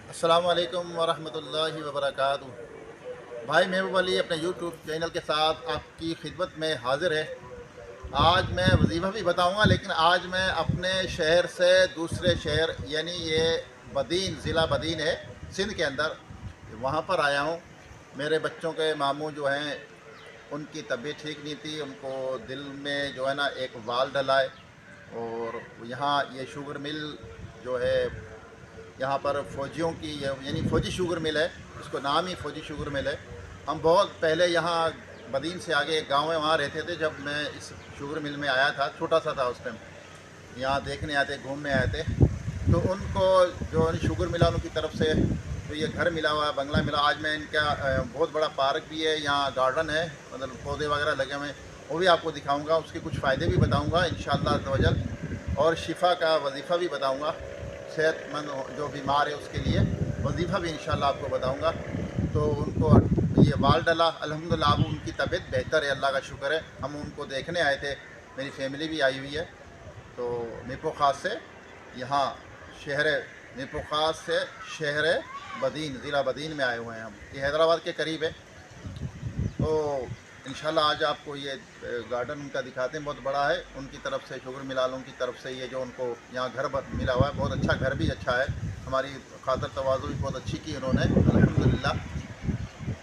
अस्सलामुअलैकुम वरहमतुल्लाहि वबरकातुहू। भाई महबूब अली अपने यूट्यूब चैनल के साथ आपकी खिदमत में हाज़िर है। आज मैं वजीफ़ा भी बताऊंगा, लेकिन आज मैं अपने शहर से दूसरे शहर यानी ये बदीन ज़िला बदीन है सिंध के अंदर, वहाँ पर आया हूँ। मेरे बच्चों के मामू जो हैं उनकी तबीयत ठीक नहीं थी, उनको दिल में जो है ना एक वाल डला है। और यहाँ ये शुगर मिल जो है यहाँ पर फ़ौजियों की यानी फ़ौजी शुगर मिल है, इसको नाम ही फ़ौजी शुगर मिल है। हम बहुत पहले यहाँ बदीन से आगे एक गाँव है, वहाँ रहते थे। जब मैं इस शुगर मिल में आया था, छोटा सा था उस टाइम, यहाँ देखने आते घूमने आए थे, तो उनको जो शुगर मिला उनकी तरफ से तो ये घर मिला हुआ है, बंगला मिला। आज मैं इनका बहुत बड़ा पार्क भी है, यहाँ गार्डन है, मतलब पौधे वगैरह लगे हुए हैं, वो भी आपको दिखाऊंगा। उसके कुछ फ़ायदे भी बताऊंगा इंशाअल्लाह अज़्ज़ व जल, और शिफा का वजीफ़ा भी बताऊंगा। सेहतमंद जो बीमार है उसके लिए वजीफ़ा भी इंशाअल्लाह आपको बताऊंगा। तो उनको ये वाल डला, अल्हम्दुलिल्लाह अब उनकी तबीयत बेहतर है, अल्लाह का शुक्र है। हम उनको देखने आए थे, मेरी फैमिली भी आई हुई है। तो मीरपुर ख़ास से यहाँ शहर मीरपुर ख़ास से शहर बदीन ज़िला बदीन में आए हुए हैं हम। ये हैदराबाद के करीब है। तो इंशाल्लाह आज आपको ये गार्डन उनका दिखाते हैं, बहुत बड़ा है। उनकी तरफ से शुगर मिलालों की तरफ से ये जो उनको यहाँ घर मिला हुआ है, बहुत अच्छा घर भी अच्छा है। हमारी खातर तवाज़ु भी बहुत अच्छी की उन्होंने, अल्हम्दुलिल्लाह।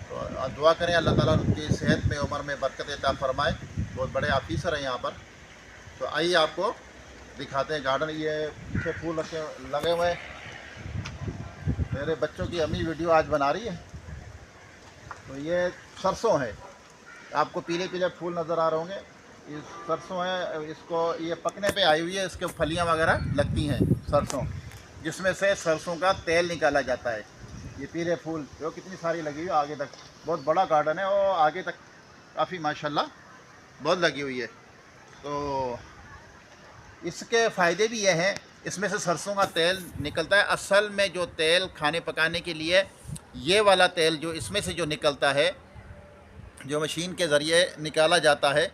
तो दुआ करें अल्लाह ताला उनकी सेहत में उम्र में बरकत अता फ़रमाए। बहुत बड़े ऑफिसर हैं यहाँ पर। तो आइए आपको दिखाते हैं गार्डन। ये पीछे फूल लगे हुए हैं। मेरे बच्चों की अम्मी वीडियो आज बना रही है। तो ये सरसों है, आपको पीले पीले फूल नज़र आ रहे होंगे, ये सरसों है। इसको ये पकने पे आई हुई है, इसके फलियां वगैरह लगती हैं सरसों, जिसमें से सरसों का तेल निकाला जाता है। ये पीले फूल जो कितनी सारी लगी हुई है आगे तक, बहुत बड़ा गार्डन है और आगे तक काफ़ी माशाल्लाह बहुत लगी हुई है। तो इसके फ़ायदे भी ये हैं, इसमें से सरसों का तेल निकलता है। असल में जो तेल खाने पकाने के लिए ये वाला तेल जो इसमें से जो निकलता है, जो मशीन के ज़रिए निकाला जाता है।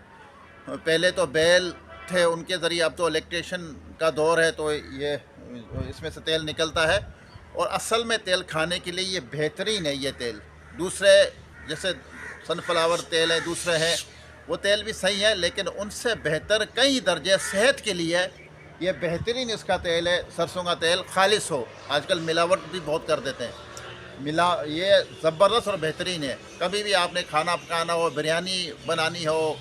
पहले तो बैल थे, उनके ज़रिए, अब तो इलेक्ट्रिशियन का दौर है, तो ये इसमें से तेल निकलता है। और असल में तेल खाने के लिए ये बेहतरीन है। ये तेल दूसरे जैसे सनफ्लावर तेल है, दूसरे हैं, वो तेल भी सही है, लेकिन उनसे बेहतर कई दर्जे सेहत के लिए ये बेहतरीन इसका तेल है। सरसों का तेल खालिश हो, आजकल मिलावट भी बहुत कर देते हैं, ये ज़बरदस्त और बेहतरीन है। कभी भी आपने खाना पकाना हो, बिरयानी बनानी हो,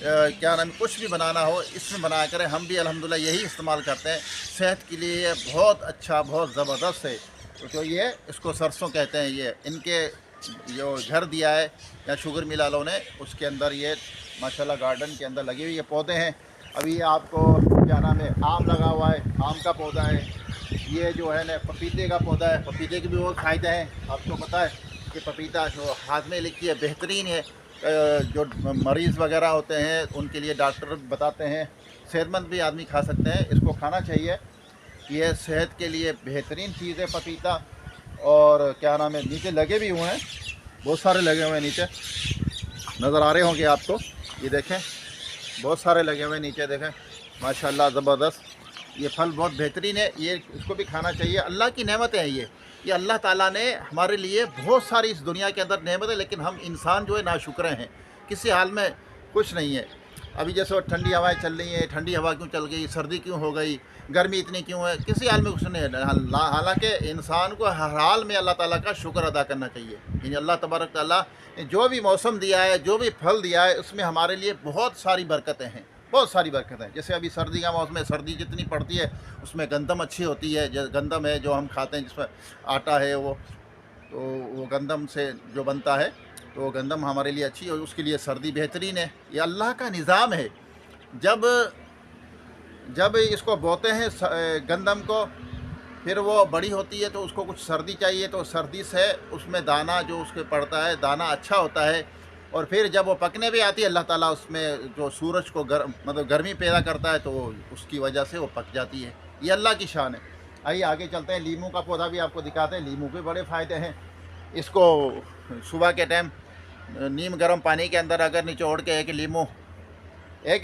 क्या नाम, कुछ भी बनाना हो, इसमें बनाया करें। हम भी अल्हम्दुलिल्लाह यही इस्तेमाल करते हैं। सेहत के लिए ये बहुत अच्छा, बहुत ज़बरदस्त है। तो ये इसको सरसों कहते हैं। ये इनके जो घर दिया है या शुगर मिल वालों ने, उसके अंदर ये माशाल्लाह गार्डन के अंदर लगी हुई ये पौधे हैं। अभी ये आपको क्या नाम है, आम लगा हुआ है, आम का पौधा है। ये जो है ना पपीते का पौधा है, पपीते के भी बहुत फ़ायदे हैं। आपको पता है कि पपीता जो हाथ में लिखती है बेहतरीन है। जो मरीज़ वगैरह होते हैं उनके लिए डॉक्टर बताते हैं, सेहतमंद भी आदमी खा सकते हैं, इसको खाना चाहिए। ये सेहत के लिए बेहतरीन चीज़ है पपीता। और क्या नाम है, नीचे लगे भी हुए हैं, बहुत सारे लगे हुए हैं नीचे, नज़र आ रहे होंगे आपको। ये देखें, बहुत सारे लगे हुए हैं नीचे, देखें माशाल्लाह ज़बरदस्त। ये फल बहुत बेहतरीन है, ये इसको भी खाना चाहिए। अल्लाह की नेमतें हैं ये अल्लाह ताला ने हमारे लिए बहुत सारी इस दुनिया के अंदर नेमत है, लेकिन हम इंसान जो है नाशुक्र हैं, किसी हाल में कुछ नहीं है। अभी जैसे ठंडी हवाएं चल रही हैं, ठंडी हवा क्यों चल गई, सर्दी क्यों हो गई, गर्मी इतनी क्यों है, किसी हाल में कुछ नहीं है। हालांकि इंसान को हर हाल में अल्लाह ताला का शुक्र अदा करना चाहिए। यानी अल्लाह तबारक ताला ने जो भी मौसम दिया है, जो भी फल दिया है, उसमें हमारे लिए बहुत सारी बरकतें हैं, बहुत सारी बरकतें। जैसे अभी सर्दी का मौसम है, सर्दी जितनी पड़ती है उसमें गंदम अच्छी होती है। गंदम है जो हम खाते हैं, जिसमें आटा है वो, तो वो गंदम से जो बनता है, तो वो गंदम हमारे लिए अच्छी है, और उसके लिए सर्दी बेहतरीन है। ये अल्लाह का निज़ाम है। जब जब इसको बोते हैं गंदम को, फिर वो बड़ी होती है तो उसको कुछ सर्दी चाहिए, तो सर्दी से उसमें दाना जो उसके पड़ता है, दाना अच्छा होता है। और फिर जब वो पकने भी आती है, अल्लाह ताला उसमें जो सूरज को मतलब गर्मी पैदा करता है, तो उसकी वजह से वो पक जाती है। ये अल्लाह की शान है। आइए आगे चलते हैं, लीमू का पौधा भी आपको दिखाते हैं। लीमू के बड़े फ़ायदे हैं। इसको सुबह के टाइम नीम गर्म पानी के अंदर अगर निचोड़ के एक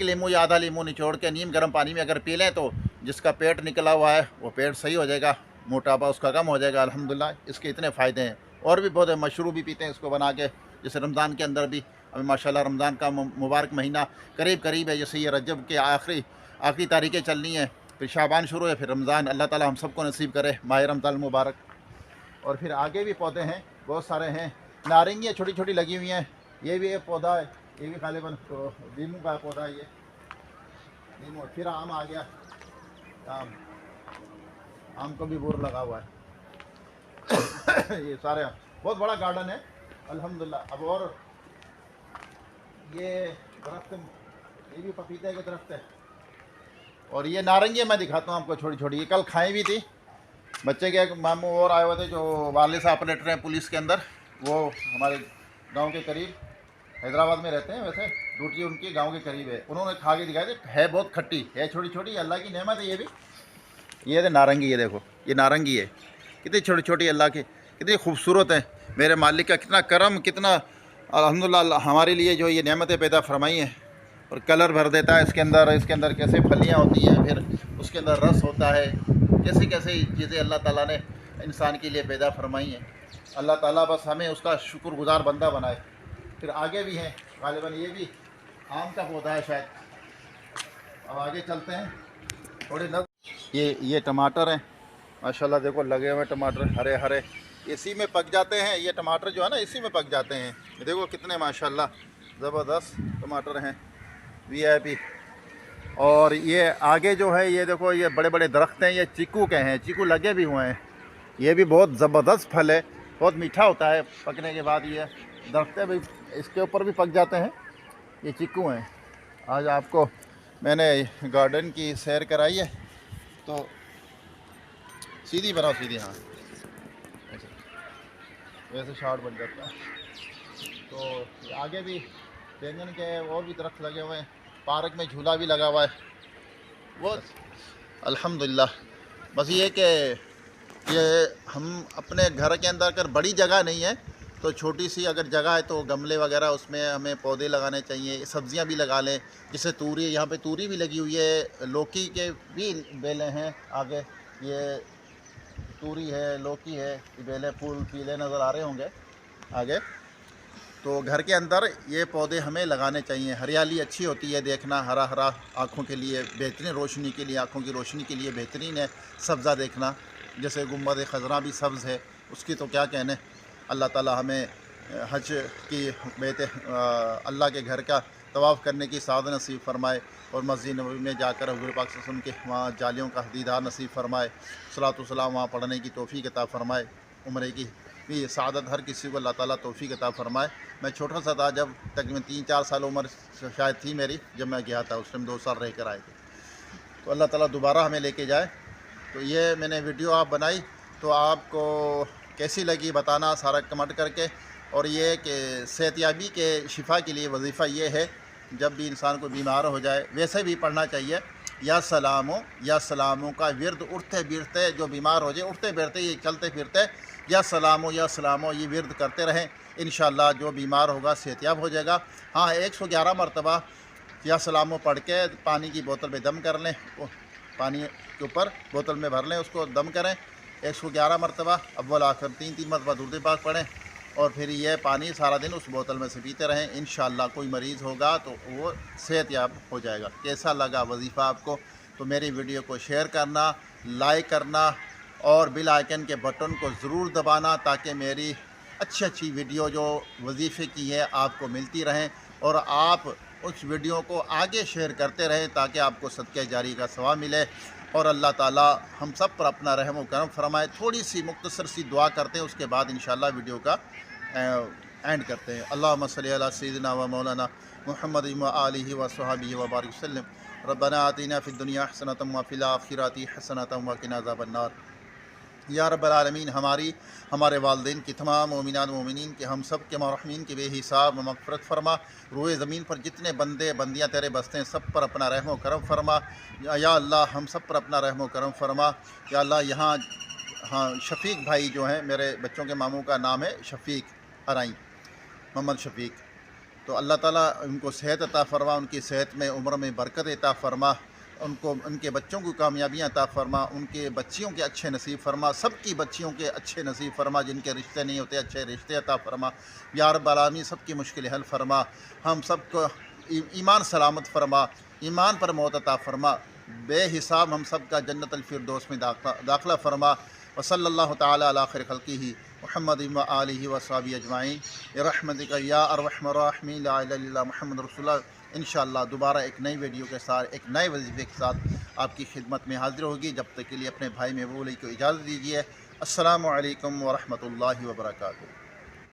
लीमू या आधा लीमू निचोड़ के नीम गर्म पानी में अगर पी लें, तो जिसका पेट निकला हुआ है वो पेट सही हो जाएगा। मोटापा उसका कम हो जाएगा अल्हम्दुलिल्लाह। इसके इतने फ़ायदे हैं। और भी बहुत है, मशरूब भी पीते हैं इसको बना के, जैसे रमज़ान के अंदर भी अभी माशाल्लाह रमज़ान का मुबारक महीना करीब करीब है। जैसे ये रजब के आखिरी तारीखें चलनी है, फिर शाबान शुरू है, फिर रमज़ान। अल्लाह ताला हम सबको नसीब करे माह रमज़ान मुबारक। और फिर आगे भी पौधे हैं, बहुत सारे हैं। नारंगियाँ छोटी छोटी लगी हुई हैं, ये भी एक पौधा है, ये भी गालिबन तो नींबू का पौधा है ये नींबू। फिर आम आ गया, आम को भी बोर लगा हुआ है। ये सारे बहुत बड़ा गार्डन है अल्हम्दुलिल्लाह। अब और ये दरख्त, ये भी पपीते के दरख्त है। और ये नारंगी मैं दिखाता हूँ आपको, छोटी छोटी, ये कल खाई भी थी। बच्चे के एक मामू और आए हुए थे जो वाले ऑपरेटर हैं पुलिस के अंदर, वो हमारे गांव के करीब हैदराबाद में रहते हैं, वैसे ड्यूटी उनकी गांव के करीब है। उन्होंने खा के दिखाया थे, है बहुत खट्टी है, छोटी छोटी, अल्लाह की नेमत है। ये भी ये है नारंगी, ये देखो ये नारंगी है, कितनी छोटी छोटी, अल्लाह की कितनी खूबसूरत है। मेरे मालिक का कितना करम, कितना अल्हम्दुलिल्लाह हमारे लिए जो ये नेमतें पैदा फरमाई हैं। और कलर भर देता है इसके अंदर कैसे फलियाँ होती हैं, फिर उसके अंदर रस होता है, कैसी कैसी चीज़ें अल्लाह ताला ने इंसान के लिए पैदा फरमाई हैं। अल्लाह ताला बस हमें उसका शुक्रगुजार बंदा बनाए। फिर आगे भी हैं गालिबन, ये भी आम का पौधा है शायद। अब आगे चलते हैं थोड़ी नज़र। ये टमाटर हैं माशाल्लाह, देखो लगे हुए टमाटर हरे हरे, इसी में पक जाते हैं। ये टमाटर जो है ना इसी में पक जाते हैं। देखो कितने माशाल्लाह ज़बरदस्त टमाटर हैं, VIP। और ये आगे जो है ये देखो, ये बड़े बड़े दरख्त हैं, ये चीकू के हैं, चीकू लगे भी हुए हैं। ये भी बहुत ज़बरदस्त फल है, बहुत मीठा होता है पकने के बाद। ये दरख्त भी इसके ऊपर भी पक जाते हैं, ये चीकू हैं। आज आपको मैंने गार्डन की सैर कराई है, तो सीधी बनाओ, सीधी, हाँ वैसे शार्ट बन जाता है। तो आगे भी बैंगन के और भी दरख्त लगे हुए हैं, पार्क में झूला भी लगा हुआ है। वो अल्हम्दुलिल्लाह। बस ये कि ये हम अपने घर के अंदर अगर बड़ी जगह नहीं है तो छोटी सी अगर जगह है तो गमले वगैरह उसमें हमें पौधे लगाने चाहिए, सब्जियां भी लगा लें। जैसे तूरी, यहाँ पे तूरी भी लगी हुई है, लौकी के भी बेलें हैं आगे, ये तूरी है, लौकी है, ये बेलें फूल पीले नज़र आ रहे होंगे आगे। तो घर के अंदर ये पौधे हमें लगाने चाहिए, हरियाली अच्छी होती है देखना, हरा हरा आँखों के लिए बेहतरीन, रोशनी के लिए, आँखों की रोशनी के लिए बेहतरीन है सब्ज़ा देखना। जैसे गुम्बद खज़रा भी सब्ज़ है, उसकी तो क्या कहने। अल्लाह ताला हमें हज की अल्लाह के घर का तवाफ़ करने की साद नसीब फ़रमाए और मस्जिद नबवी में जाकर हुज़ूर पाक सल्लल्लाहु अलैहि वसल्लम के वहाँ जालियों का दीदार नसीब फ़रमाए, सलातो सलाम वहाँ पढ़ने की तौफ़ीक़ अता फ़रमाए। उम्रे की भी सादत हर किसी को अल्लाह ताला तौफ़ीक़ अता फ़रमाए। मैं छोटा सा था जब, तकरीबन 3-4 साल उम्र शायद थी मेरी जब मैं गया था, उस टाइम 2 साल रह कर आए थे। तो अल्लाह ताला दोबारा हमें लेके जाए। तो ये मैंने वीडियो आप बनाई, तो आपको कैसी लगी बताना सारा कमेंट करके। और ये कि सेहतयाबी के शिफा के लिए वजीफ़ा ये है, जब भी इंसान को बीमार हो जाए वैसे भी पढ़ना चाहिए या सलामों का विर्द, उठते बिरते जो बीमार हो जाए, उठते बिरते ये चलते फिरते या सलामो ये विर्द करते रहें। इंशाअल्लाह जो बीमार होगा सेहतयाब हो जाएगा। हाँ, 111 मरतबा या सलामो पढ़ के पानी की बोतल में दम कर लें, पानी के ऊपर बोतल में भर लें, उसको दम करें 111 मरतबा, अव्वल आखिर 3-3 मरतबा दुरूद पाक पढ़ें। और फिर ये पानी सारा दिन उस बोतल में से पीते रहें। इंशाअल्लाह कोई मरीज़ होगा तो वो सेहतयाब हो जाएगा। कैसा लगा वजीफ़ा आपको? तो मेरी वीडियो को शेयर करना, लाइक करना और बेल आइकन के बटन को ज़रूर दबाना, ताकि मेरी अच्छी वीडियो जो वजीफ़े की है आपको मिलती रहें और आप उस वीडियो को आगे शेयर करते रहें, ताकि आपको सदक़े जारी का सवाब मिले और अल्लाह ताला हम सब पर अपना रहम व करम फरमाए। थोड़ी सी मुख्तसर सी दुआ करते हैं, उसके बाद इंशाअल्लाह वीडियो का एंड करते हैं। अल्लाहुम्मा सल्ली अला सय्यिदिना व मौलाना मुहम्मद व आलिहि व सहाबिहि व बारिक वसल्लम। रब्बना आतिना फिद दुनिया हसनतम व फिल आखिरति हसनतम व क़िना अज़ाबन्नार। या रब्बल आलमीन, हमारे वालिदैन की तमाम मोमिनात मोमिनीन के, हम सब के मरहमीन के बेहिसाब मग़फ़िरत फरमा। रोए ज़मीन पर जितने बंदे बंदियाँ तेरे बसते हैं, सब पर अपना रहम व करम फरमा। या अल्लाह हम सब पर अपना रहम व करम फरमा। या अल्लाह यहाँ हाँ शफ़ीक भाई जो हैं, मेरे बच्चों के मामू का नाम है शफ़ीक अराई, मोहम्मद शफ़ीक। तो अल्लाह ताला उनको सेहत अता फ़रमा, उनकी सेहत में उम्र में बरकत अता फ़रमा। उनको उनके बच्चों को कामयाबियाँ अता फ़रमा, उनके बच्चियों के अच्छे नसीब फ़रमा, सबकी बच्चियों के अच्छे नसीब फ़रमा, जिनके रिश्ते नहीं होते अच्छे रिश्ते अता फ़रमा। या रब्बल आलमीन सबकी मुश्किल हल फ़रमा, हम सबको ईमान सलामत फ़रमा, ईमान पर मौत अता फ़रमा, बेहिसाब हम सब का जन्नतुल फिरदौस में दाखिला फ़रमा। व सल्लल्लाहु तआला अला खैर खल्क़िही मुहम्मद व आलिहि व अस्हाबिहि अजमाइन बिरहमतिका या अरहमर राहिमीन ला इलाहा इल्लल्लाह मुहम्मद रसूलुल्लाह। इंशाअल्लाह दोबारा एक नई वीडियो के साथ, एक नए वजीफ़े के साथ आपकी खिदमत में हाज़िर होगी। जब तक के लिए अपने भाई महबूब अली को इजाज़त दीजिए। अस्सलामु अलैकुम व रहमतुल्लाहि व बरकातुहू।